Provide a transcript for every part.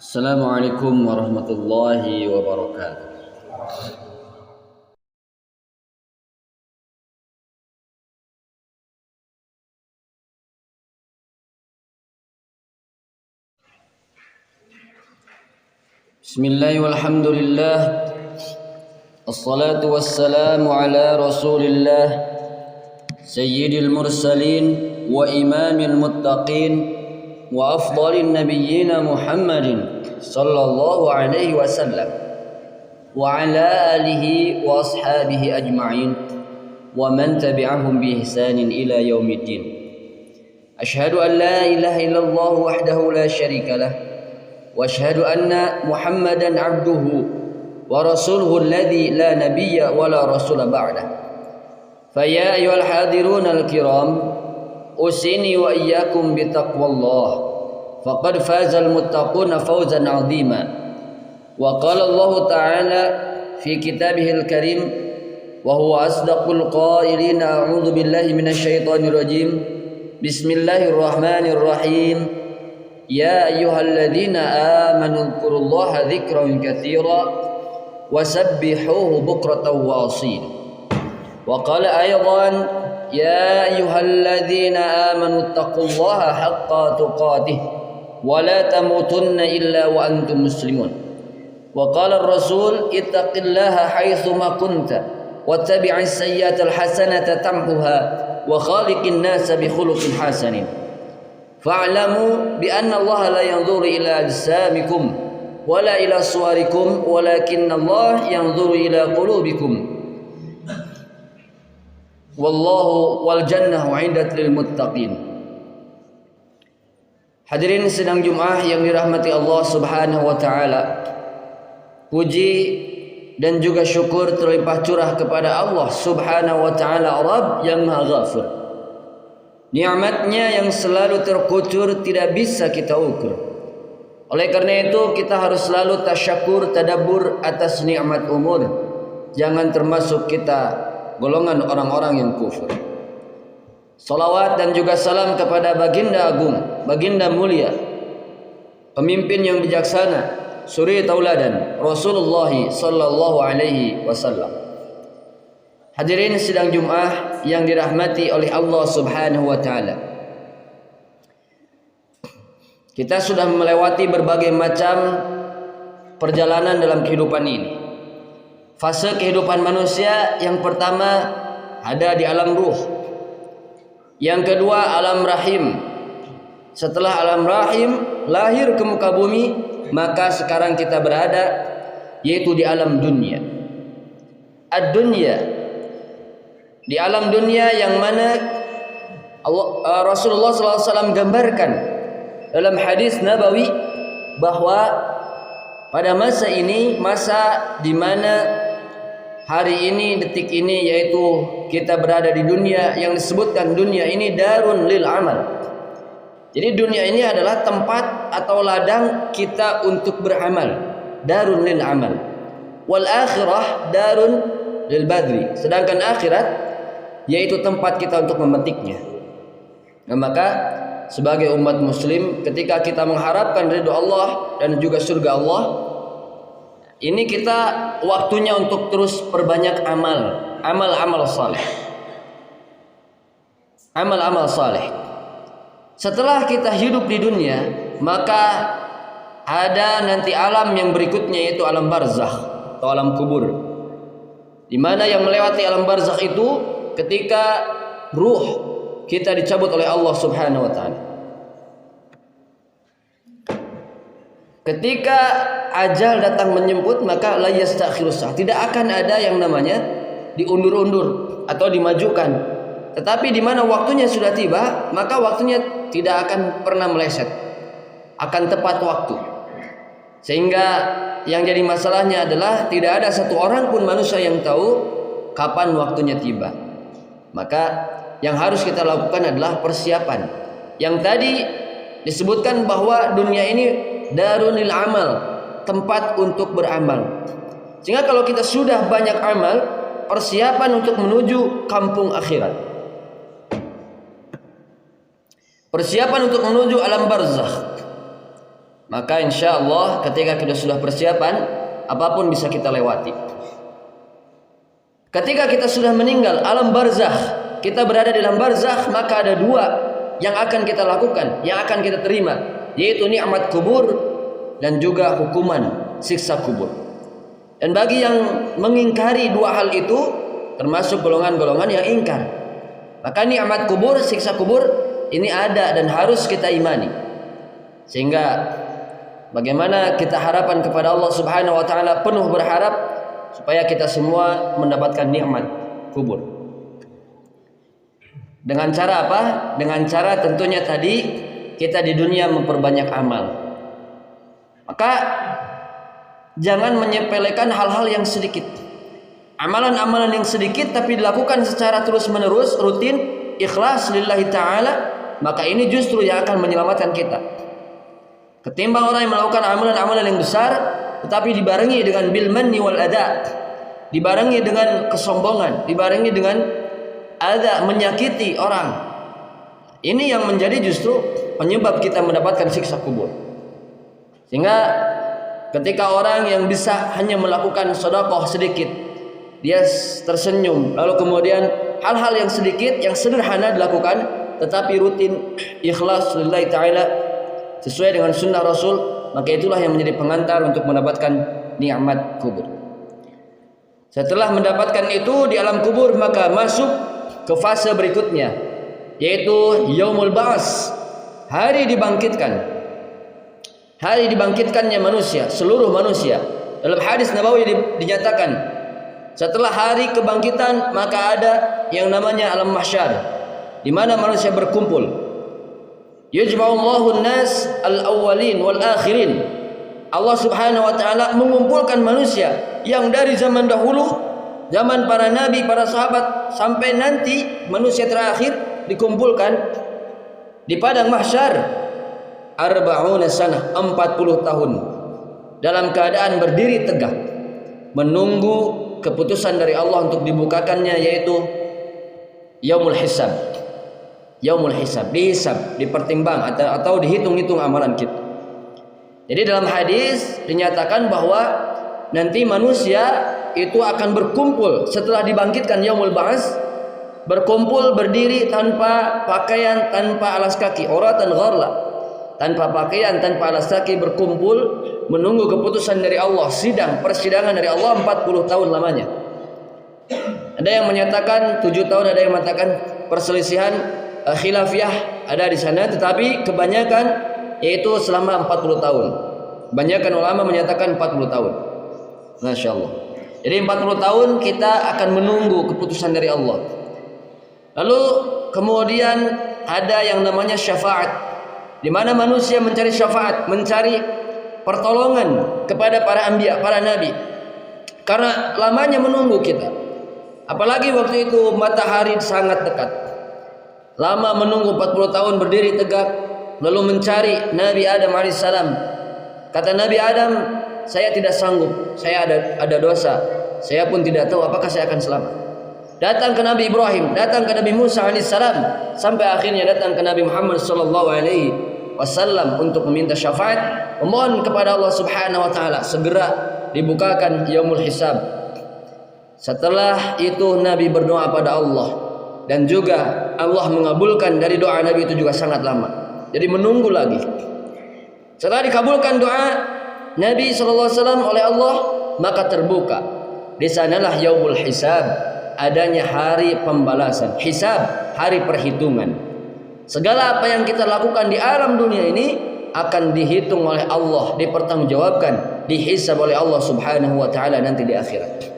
Assalamualaikum warahmatullahi wabarakatuh. Bismillah walhamdulillah. Assalatu wassalamu ala Rasulillah sayyidil mursalin wa imamil muttaqin wa afdalin nabiyyina Muhammadin sallallahu alaihi wasallam wa ala alihi wa ashabihi ajma'in wa man tabi'ahum bi ihsanin ila yaumiddin. Asyhadu an la ilaha illallah wahdahu la syarika lah wa asyhadu anna Muhammadan abduhu wa rasuluhu alladhi la nabiyya wa la rasula ba'dah. Faya ayyuhal hadirun al-kiram usini wa iyyakum bi taqwallah faqad fazal muttaquna fawzan 'azima. Wa qala Allah ta'ala fi kitabihil karim wa huwa asdaqul qailin a'udzu billahi minasy syaithanir rajim. Bismillahirrahmanirrahim. Ya ayyuhalladzina amanu dzkurullaha dzikran katsira wasabbihuhu bukratan wa asila. Wa qala aydan ya ayyuhalladzina amanu taqullaha haqqa tuqatih wa la tamutunna illa wa antum muslimun. Wa qala ar-rasul ittaqillaha haitsu ma kunta wattabi'is sayyi'atal hasanata tamhuha wa khaliqin nasa bi khuluqin hasanin. Fa'lamu bi anna Allah la yanzuru ila ajsamikum wala ila suwarikum walakinna Allah yanzuru ila qulubikum. Wallahu wal jannatu 'indat lil muttaqin. Hadirin sidang Jumat yang dirahmati Allah Subhanahu wa taala. Puji dan juga syukur terlimpah curah kepada Allah Subhanahu wa taala, Rabb yang Maha Ghafir. Nikmatnya yang selalu terkucur tidak bisa kita ukur. Oleh karena itu kita harus selalu tasyakur, tadabbur atas nikmat umur. Jangan termasuk kita golongan orang-orang yang kufur. Salawat dan juga salam kepada baginda agung, baginda mulia, pemimpin yang bijaksana, suri tauladan Rasulullah sallallahu alaihi wasallam. Hadirin sidang Jumat yang dirahmati oleh Allah Subhanahu wa taala. Kita sudah melewati berbagai macam perjalanan dalam kehidupan ini. Fase kehidupan manusia yang pertama ada di alam ruh. Yang kedua alam rahim. Setelah alam rahim lahir ke muka bumi, maka sekarang kita berada yaitu di alam dunia. Ad-dunya, di alam dunia yang mana Rasulullah SAW gambarkan dalam hadis Nabawi bahwa pada masa ini, masa di mana hari ini, detik ini, yaitu kita berada di dunia yang disebutkan dunia ini darun lil amal. Jadi dunia ini adalah tempat atau ladang kita untuk beramal, darun lil amal. Wal akhirah darun lil badri. Sedangkan akhirat yaitu tempat kita untuk memetiknya. Nah, maka sebagai umat muslim, ketika kita mengharapkan ridho Allah dan juga surga Allah, ini kita waktunya untuk terus perbanyak amal saleh. Amal saleh. Setelah kita hidup di dunia, maka ada nanti alam yang berikutnya, yaitu alam barzakh atau alam kubur. Di mana yang melewati alam barzakh itu ketika ruh kita dicabut oleh Allah Subhanahu wa taala. Ketika ajal datang menjemput, maka la yastakhiru sa'ah. Tidak akan ada yang namanya diundur-undur atau dimajukan. Tetapi di mana waktunya sudah tiba, maka waktunya tidak akan pernah meleset. Akan tepat waktu. Sehingga yang jadi masalahnya adalah tidak ada satu orang pun manusia yang tahu kapan waktunya tiba. Maka yang harus kita lakukan adalah persiapan. Yang tadi disebutkan bahwa dunia ini darunil amal, tempat untuk beramal. Sehingga kalau kita sudah banyak amal, persiapan untuk menuju kampung akhirat, persiapan untuk menuju alam barzakh, maka insya Allah ketika kita sudah persiapan, apapun bisa kita lewati. Ketika kita sudah meninggal, alam barzakh, kita berada di alam barzakh, maka ada dua yang akan kita lakukan, yang akan kita terima, yaitu nikmat kubur dan juga hukuman siksa kubur. Dan bagi yang mengingkari dua hal itu, termasuk golongan-golongan yang ingkar, maka nikmat kubur, siksa kubur ini ada dan harus kita imani. Sehingga bagaimana kita harapan kepada Allah Subhanahu wa taala, penuh berharap supaya kita semua mendapatkan nikmat kubur. Dengan cara apa? Dengan cara tentunya tadi kita di dunia memperbanyak amal. Maka jangan menyepelekan hal-hal yang sedikit. Amalan-amalan yang sedikit tapi dilakukan secara terus-menerus, rutin, ikhlas lillahi ta'ala, maka ini justru yang akan menyelamatkan kita. Ketimbang orang yang melakukan amalan-amalan yang besar tetapi dibarengi dengan bil manni wal ada, dibarengi dengan kesombongan, dibarengi dengan ada menyakiti orang. Ini yang menjadi justru penyebab kita mendapatkan siksa kubur. Sehingga ketika orang yang bisa hanya melakukan sedekah sedikit, dia tersenyum, lalu kemudian hal-hal yang sedikit, yang sederhana dilakukan tetapi rutin, ikhlas lillahi ta'ala sesuai dengan sunnah Rasul, maka itulah yang menjadi pengantar untuk mendapatkan nikmat kubur. Setelah mendapatkan itu di alam kubur, maka masuk ke fase berikutnya, yaitu yaumul ba'ats, hari dibangkitkan. Hari dibangkitkannya manusia, seluruh manusia. Dalam hadis Nabawi dinyatakan, setelah hari kebangkitan maka ada yang namanya alam mahsyar, di mana manusia berkumpul. Yajma'ullahu an-nas al-awwalin wal akhirin. Allah Subhanahu wa taala mengumpulkan manusia yang dari zaman dahulu, zaman para nabi, para sahabat, sampai nanti manusia terakhir dikumpulkan di padang mahsyar arba'una sanah, 40 tahun dalam keadaan berdiri tegak menunggu keputusan dari Allah untuk dibukakannya, yaitu yaumul hisab. Yaumul hisab, dihisab, dipertimbang atau dihitung-hitung amalan kita. Jadi dalam hadis dinyatakan bahwa nanti manusia itu akan berkumpul setelah dibangkitkan yaumul ba'ats, berkumpul berdiri tanpa pakaian, tanpa alas kaki, uratan gharla, tanpa pakaian, tanpa alas kaki, berkumpul menunggu keputusan dari Allah, persidangan dari Allah 40 tahun lamanya. Ada yang menyatakan 7 tahun, ada yang mengatakan perselisihan khilafiyah ada di sana, tetapi kebanyakan yaitu selama 40 tahun. Kebanyakan ulama menyatakan 40 tahun. Masya Allah. Jadi 40 tahun kita akan menunggu keputusan dari Allah. Lalu kemudian ada yang namanya syafaat, di mana manusia mencari syafaat, mencari pertolongan kepada para anbiya, para nabi. Karena lamanya menunggu kita. Apalagi waktu itu matahari sangat dekat. Lama menunggu 40 tahun berdiri tegak, lalu mencari Nabi Adam alaihissalam. Kata Nabi Adam, saya tidak sanggup, saya ada dosa, saya pun tidak tahu apakah saya akan selamat. Datang ke Nabi Ibrahim, datang ke Nabi Musa alaihissalam, sampai akhirnya datang ke Nabi Muhammad sallallahu alaihi wasallam untuk meminta syafaat, memohon kepada Allah Subhanahu wa taala segera dibukakan yaumul hisab. Setelah itu Nabi berdoa pada Allah, dan juga Allah mengabulkan dari doa Nabi itu juga sangat lama. Jadi menunggu lagi. Setelah dikabulkan doa Nabi SAW oleh Allah, maka terbuka. Di sanalah yaumul hisab, adanya hari pembalasan. Hisab, hari perhitungan. Segala apa yang kita lakukan di alam dunia ini akan dihitung oleh Allah, dipertanggungjawabkan, dihisab oleh Allah Subhanahu wa taala nanti di akhirat.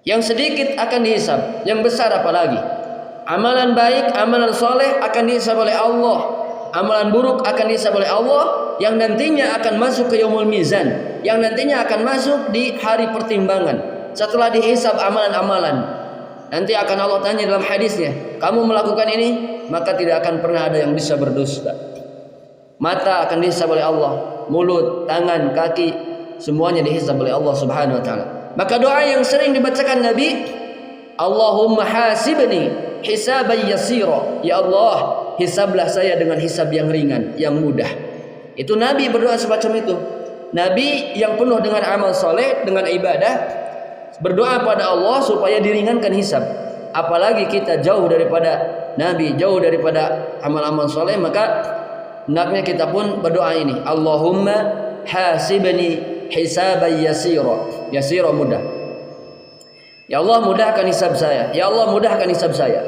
Yang sedikit akan dihisab, yang besar apalagi. Amalan baik, amalan soleh akan dihisab oleh Allah. Amalan buruk akan dihisab oleh Allah, yang nantinya akan masuk ke yaumul mizan, yang nantinya akan masuk di hari pertimbangan. Setelah dihisab amalan-amalan, nanti akan Allah tanya dalam hadisnya, kamu melakukan ini, maka tidak akan pernah ada yang bisa berdusta. Mata akan dihisab oleh Allah, mulut, tangan, kaki, semuanya dihisab oleh Allah Subhanahu wa taala. Maka doa yang sering dibacakan Nabi, Allahumma hasibni hisaban yasira, ya Allah hisablah saya dengan hisab yang ringan, yang mudah. Itu Nabi berdoa semacam itu. Nabi yang penuh dengan amal soleh, dengan ibadah, berdoa pada Allah supaya diringankan hisab. Apalagi kita jauh daripada Nabi, jauh daripada amal-amal soleh, maka hendaknya kita pun berdoa ini. Allahumma hasibni hisaban yasira mudah. Ya Allah, mudahkan hisab saya. Ya Allah, mudahkan hisab saya.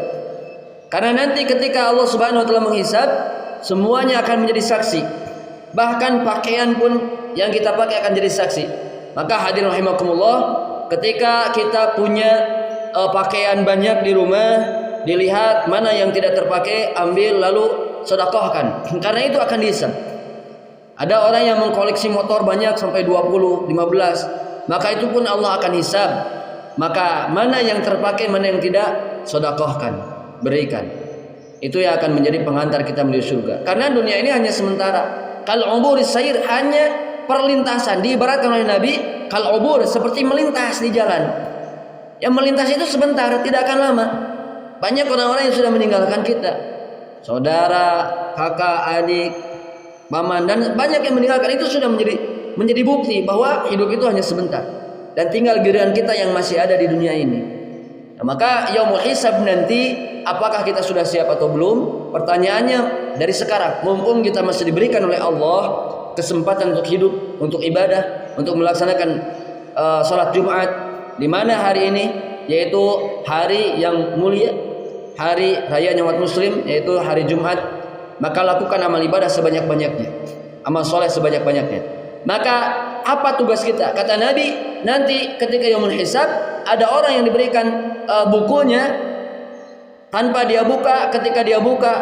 Karena nanti ketika Allah Subhanahu wa taala menghisab, semuanya akan menjadi saksi. Bahkan pakaian pun yang kita pakai akan jadi saksi. Maka hadirin rahimakumullah, ketika kita punya pakaian banyak di rumah, dilihat mana yang tidak terpakai, ambil lalu sedekahkan. Karena itu akan dihisab. Ada orang yang mengkoleksi motor banyak sampai 20, 15, maka itu pun Allah akan hisab. Maka mana yang terpakai, mana yang tidak, sedekahkan, berikan. Itu yang akan menjadi pengantar kita menuju surga. Karena dunia ini hanya sementara. Kal uburis sayr, hanya perlintasan. Diibaratkan oleh Nabi, kal ubur, seperti melintas di jalan. Yang melintas itu sebentar, tidak akan lama. Banyak orang-orang yang sudah meninggalkan kita, saudara, kakak, adik, paman, dan banyak yang meninggalkan. Itu sudah menjadi bukti bahwa hidup itu hanya sebentar, dan tinggal giliran kita yang masih ada di dunia ini. Nah, maka yaumul hisab nanti, apakah kita sudah siap atau belum? Pertanyaannya dari sekarang, mumpung kita masih diberikan oleh Allah kesempatan untuk hidup, untuk ibadah, untuk melaksanakan sholat Jumat, di mana hari ini yaitu hari yang mulia, hari raya umat muslim, yaitu hari Jumat. Maka lakukan amal ibadah sebanyak-banyaknya, amal soleh sebanyak-banyaknya. Maka apa tugas kita? Kata Nabi, nanti ketika yaumul hisab, ada orang yang diberikan bukunya tanpa dia buka. Ketika dia buka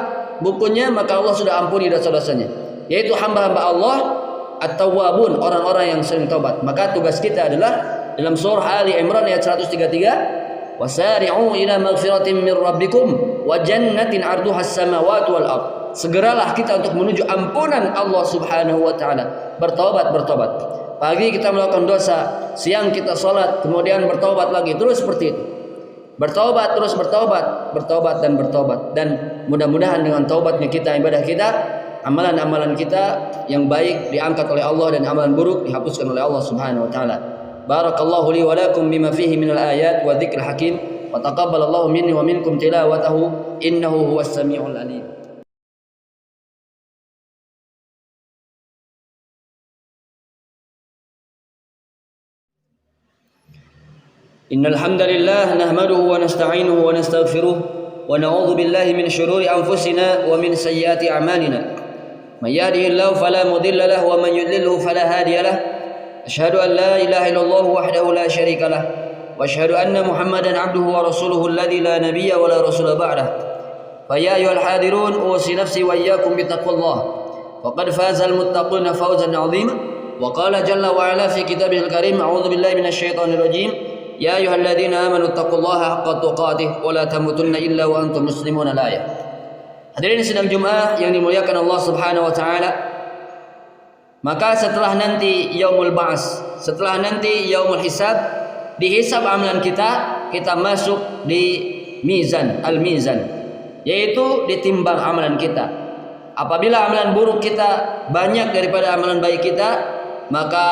bukunya, maka Allah sudah ampuni dosa-dosanya, yaitu hamba-hamba Allah at-tawwabun, orang-orang yang sering taubat. Maka tugas kita adalah dalam surah Ali Imran ayat 133, wasari'u ila maghfiratin min rabbikum wa jannatin 'arduhas samawati wal ardh. Segeralah kita untuk menuju ampunan Allah Subhanahu wa taala. Bertobat. Pagi kita melakukan dosa, siang kita salat, kemudian bertobat lagi, terus seperti itu. Bertobat, terus bertobat dan mudah-mudahan dengan taubatnya kita, ibadah kita, amalan-amalan kita yang baik diangkat oleh Allah dan amalan buruk dihapuskan oleh Allah Subhanahu wa taala. Barakallahu li wa lakum bima fihi minal ayat wa dzikril hakim wa taqabbalallahu minni wa minkum tilawatahu innahu huwas samiul alim. Innal hamdalillah nahmaduhu wa nasta'inuhu wa nastaghfiruh wa na'udzu billahi min shururi anfusina wa min sayyiati a'malina. May yahdihillahu fala mudilla lahu wa man yudlilhu fala hadiya lahu. Asyhadu an la ilaha illallah wahdahu la syarika lah wa asyhadu anna Muhammadan 'abduhu wa rasuluhu alladzi la nabiyya wa la rasula ba'dah. Fa ya ayyuhal hadirun usi nafsi wa iyyakum bittaqwallah. Faqad fazal muttaquna fawzan 'azima. Wa qala jalla wa 'ala fi kitabihil karim, a'udzu billahi minasy syaithanir rajim. Ya ayyuhalladzina amanu taqullaha haqqa tuqatih wa la tamutunna illa wa antum muslimun. Al-ayah. Hadirin sidang Jumat yang dimuliakan Allah Subhanahu wa taala. Maka setelah nanti yaumul ba'ats, setelah nanti yaumul hisab, dihisab amalan kita masuk di mizan, al-mizan, yaitu ditimbang amalan kita. Apabila amalan buruk kita banyak daripada amalan baik kita, maka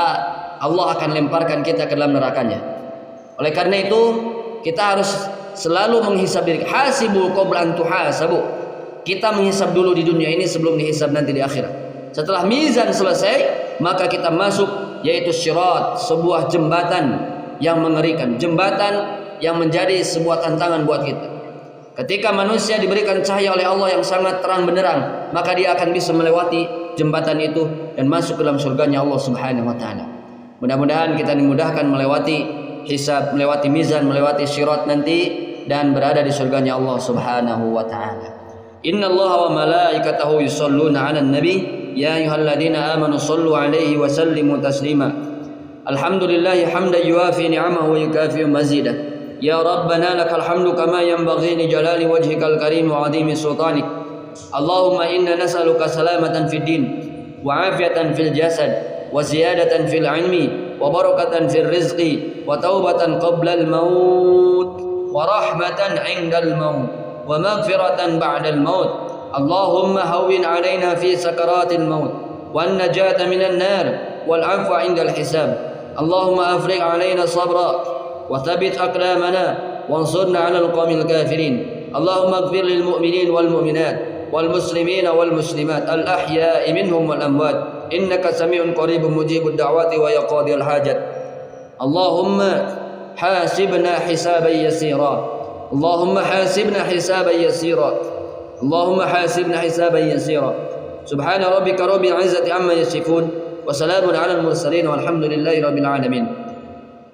Allah akan lemparkan kita ke dalam nerakanya. Oleh karena itu, kita harus selalu menghisab diri. Hasibu qabla an tuhasabu. Kita menghisab dulu di dunia ini sebelum dihisab nanti di akhirat. Setelah mizan selesai, maka kita masuk, yaitu sirat, sebuah jembatan yang mengerikan, jembatan yang menjadi sebuah tantangan buat kita. Ketika manusia diberikan cahaya oleh Allah yang sangat terang benderang, maka dia akan bisa melewati jembatan itu dan masuk ke dalam surganya Allah Subhanahu wa taala. Mudah-mudahan kita dimudahkan melewati hisab, melewati mizan, melewati sirat nanti, dan berada di surganya Allah Subhanahu wa taala. Innallaha wa malaikatahu yusholluna 'alan nabi ya ayyuhalladzina amanu shallu 'alaihi wa sallimu taslima. Alhamdulillahi hamdan yuwafi ni'amahu wa yukafi mazidah. Ya rabbana lakal hamdu kama yanbaghi li jalali wajhikal karim wa 'azimi sultanik. Allahumma inna nas'aluka salamatan fid din wa 'afiyatan fil jasad wa ziyadatan fil 'ilmi wa barakatan fil rizqi wa taubatan qabla al maut wa rahmatan 'indal maut wa maghfiratan ba'dal maut. Allahumma hawwin 'alaina fi sakaratil maut والنجاة من النار والعفو عند الحساب. اللهم أفرغ علينا صبرا وثبت أقدامنا وانصرنا على القوم الكافرين. اللهم اغفر للمؤمنين والمؤمنات والمسلمين والمسلمات الأحياء منهم والأموات إنك سميع قريب مجيب الدعوات ويا قاضي الحاجات. اللهم حاسبنا حسابا يسيرا. اللهم حاسبنا حسابا يسيرا. اللهم حاسبنا حسابا يسيرا. سبحان ربك رب العزة عما يصفون وسلام على المرسلين والحمد لله رب العالمين.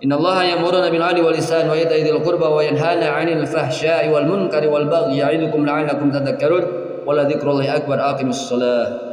إن الله يأمرنا بالعدل والإحسان وإيتاء ذي القربى وينهانا عن الفحشاء والمنكر والبغي يعظكم لعلكم تذكرون ولذكر الله أكبر. أقم الصلاة.